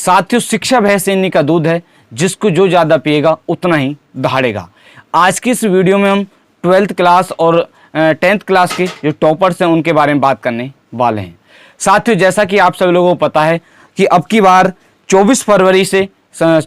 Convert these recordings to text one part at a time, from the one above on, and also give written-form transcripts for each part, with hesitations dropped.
साथियों, शिक्षा भय से इन्हीं का दूध है, जिसको जो ज़्यादा पिएगा उतना ही दहाड़ेगा। आज की इस वीडियो में हम 12th क्लास और 10th क्लास के जो टॉपर्स हैं उनके बारे में बात करने वाले हैं। साथियों, जैसा कि आप सभी लोगों को पता है कि अब की बार 24 फरवरी सन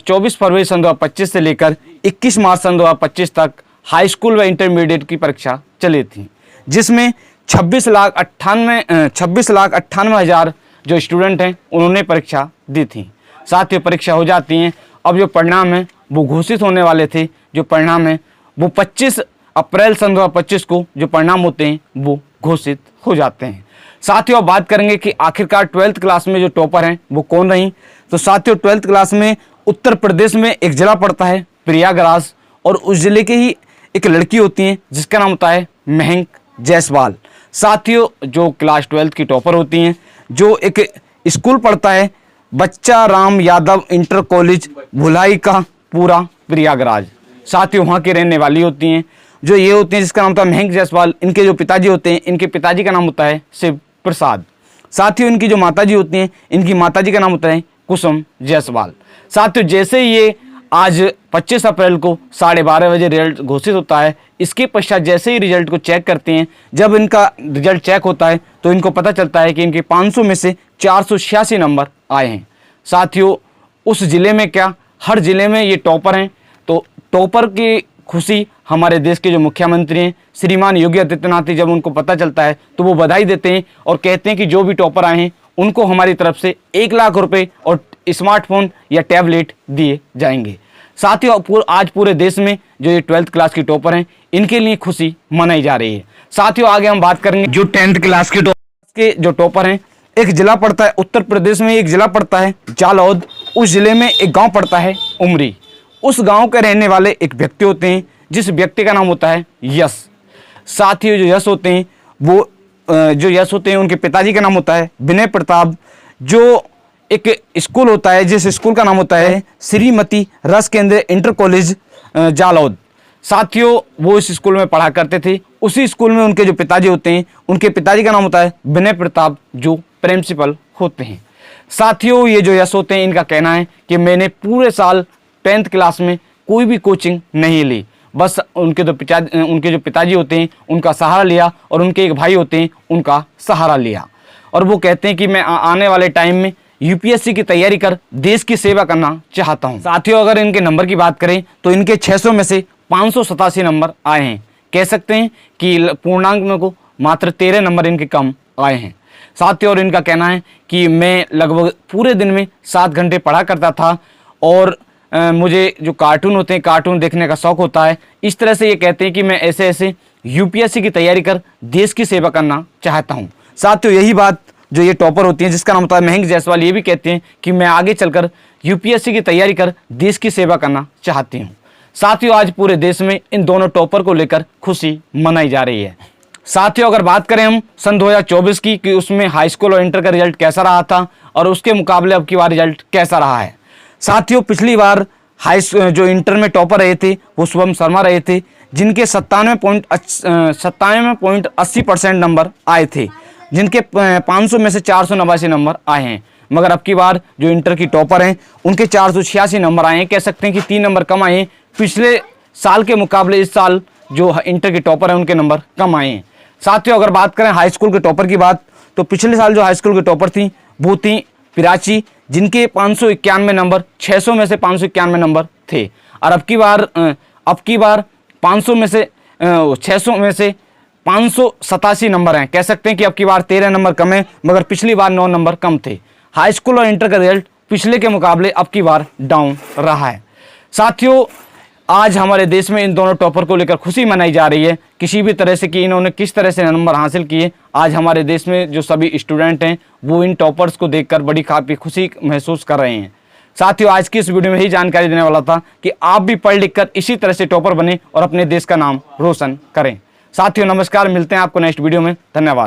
2025 से लेकर 21 मार्च सन 2025 तक हाई स्कूल व इंटरमीडिएट की परीक्षा चली थी, जिसमें 26,98,000 जो स्टूडेंट हैं उन्होंने परीक्षा दी थी। साथियों, परीक्षा हो जाती हैं, अब जो परिणाम हैं वो घोषित होने वाले थे। जो परिणाम हैं वो 25 अप्रैल सन 2025 को जो परिणाम होते हैं वो घोषित हो जाते हैं। साथियों, अब बात करेंगे कि आखिरकार 12th क्लास में जो टॉपर हैं वो कौन रही। तो साथियों, 12th क्लास में उत्तर प्रदेश में एक जिला पड़ता है प्रयागराज, और उस जिले के ही एक लड़की होती है जिसका नाम होता है महक जायसवाल। साथियों, जो क्लास 12th की टॉपर होती हैं, जो एक स्कूल पढ़ता है बच्चा राम यादव इंटर कॉलेज भुलाई का पूरा प्रयागराज। साथियों, वहाँ की रहने वाली होती हैं। जो ये होती हैं जिसका नाम होता है महक जायसवाल, इनके जो पिताजी होते हैं, इनके पिताजी का नाम होता है शिव प्रसाद। साथियों, इनकी जो माताजी होती हैं, इनकी माताजी का नाम होता है कुसुम जायसवाल। साथियों, जैसे ये आज 25 अप्रैल को 12:30 बजे रिजल्ट घोषित होता है, इसके पश्चात जैसे ही रिजल्ट को चेक करते हैं, जब इनका रिजल्ट चेक होता है तो इनको पता चलता है कि इनके 500 में से 486 नंबर आए हैं। साथियों, उस ज़िले में क्या, हर ज़िले में ये टॉपर हैं। तो टॉपर की खुशी हमारे देश के जो मुख्यमंत्री हैं श्रीमान योगी आदित्यनाथ जी, जब उनको पता चलता है तो वो बधाई देते हैं और कहते हैं कि जो भी टॉपर आए हैं उनको हमारी तरफ से 1 लाख रुपए और स्मार्टफोन या टैबलेट दिए जाएंगे। साथियों, आज पूरे देश में जो ये 12th क्लास की टॉपर हैं इनके लिए खुशी मनाई जा रही है। साथियों, आगे हम बात करेंगे जो 10th क्लास के जो टॉपर हैं। एक जिला पड़ता है उत्तर प्रदेश में, एक जिला पड़ता है जालौद, उस जिले में एक गांव पड़ता है उमरी। उस गांव के रहने वाले एक व्यक्ति होते हैं जिस व्यक्ति का नाम होता है यश। साथियों, जो यश होते हैं वो उनके पिताजी का नाम होता है विनय प्रताप। जो एक स्कूल होता है, जिस स्कूल का नाम होता है श्रीमती रस केंद्र इंटर कॉलेज जालौद। साथियों, वो इस स्कूल में पढ़ा करते थे। उसी स्कूल में उनके जो पिताजी होते हैं, उनके पिताजी का नाम होता है विनय प्रताप, जो प्रिंसिपल होते हैं। साथियों, ये जो यश होते हैं, इनका कहना है कि मैंने पूरे साल 10th क्लास में कोई भी कोचिंग नहीं ली, बस उनके जो पिताजी होते हैं उनका सहारा लिया, और उनके एक भाई होते हैं उनका सहारा लिया। और वो कहते हैं कि मैं आने वाले टाइम में यूपीएससी की तैयारी कर देश की सेवा करना चाहता हूं। साथियों, अगर इनके नंबर की बात करें तो इनके 600 में से 587 नंबर आए हैं। कह सकते हैं कि पूर्णांक में को मात्र 13 नंबर इनके कम आए हैं। साथियों, और इनका कहना है कि मैं लगभग पूरे दिन में 7 घंटे पढ़ा करता था, और मुझे जो कार्टून होते हैं कार्टून देखने का शौक़ होता है। इस तरह से ये कहते हैं कि मैं ऐसे यूपीएससी की तैयारी कर देश की सेवा करना चाहता हूँ। साथियों, यही बात जो ये टॉपर होती हैं जिसका नाम होता है महक जायसवाल, ये भी कहते हैं कि मैं आगे चलकर यूपीएससी की तैयारी कर देश की सेवा करना चाहती हूँ। साथियों, आज पूरे देश में इन दोनों टॉपर को लेकर खुशी मनाई जा रही है। साथियों, अगर बात करें हम सन 2024 की कि उसमें हाई स्कूल और इंटर का रिजल्ट कैसा रहा था और उसके मुकाबले अब की बार रिजल्ट कैसा रहा है। साथियों, पिछली बार जो इंटर में टॉपर रहे थे वो शुभम शर्मा रहे थे, जिनके 97.80% नंबर आए थे, जिनके 500 में से 489 नंबर आए हैं। मगर अब की बार जो इंटर की टॉपर हैं उनके 486 नंबर आए हैं। कह सकते हैं कि 3 नंबर कम आए हैं। पिछले साल के मुकाबले इस साल जो इंटर की टॉपर हैं उनके नंबर कम आए हैं। साथियों, अगर बात करें हाई स्कूल के टॉपर की बात, तो पिछले साल जो हाई स्कूल के टॉपर थी वो थी प्राची, जिनके 591 नंबर, 600 में से 591 नंबर थे। और अब की बार 500 में से 600 में से 587 नंबर हैं। कह सकते हैं कि अब की बार 13 नंबर कम है, मगर पिछली बार 9 नंबर कम थे। हाई स्कूल और इंटर का रिजल्ट पिछले के मुकाबले अब की बार डाउन रहा है। साथियों, आज हमारे देश में इन दोनों टॉपर को लेकर खुशी मनाई जा रही है, किसी भी तरह से कि इन्होंने किस तरह से नंबर हासिल किए। आज हमारे देश में जो सभी स्टूडेंट हैं वो इन टॉपर्स को देखकर बड़ी काफ़ी खुशी महसूस कर रहे हैं। साथियों, आज की इस वीडियो में यही जानकारी देने वाला था कि आप भी पढ़ लिख कर इसी तरह से टॉपर बने और अपने देश का नाम रोशन करें। साथियों, नमस्कार, मिलते हैं आपको नेक्स्ट वीडियो में। धन्यवाद।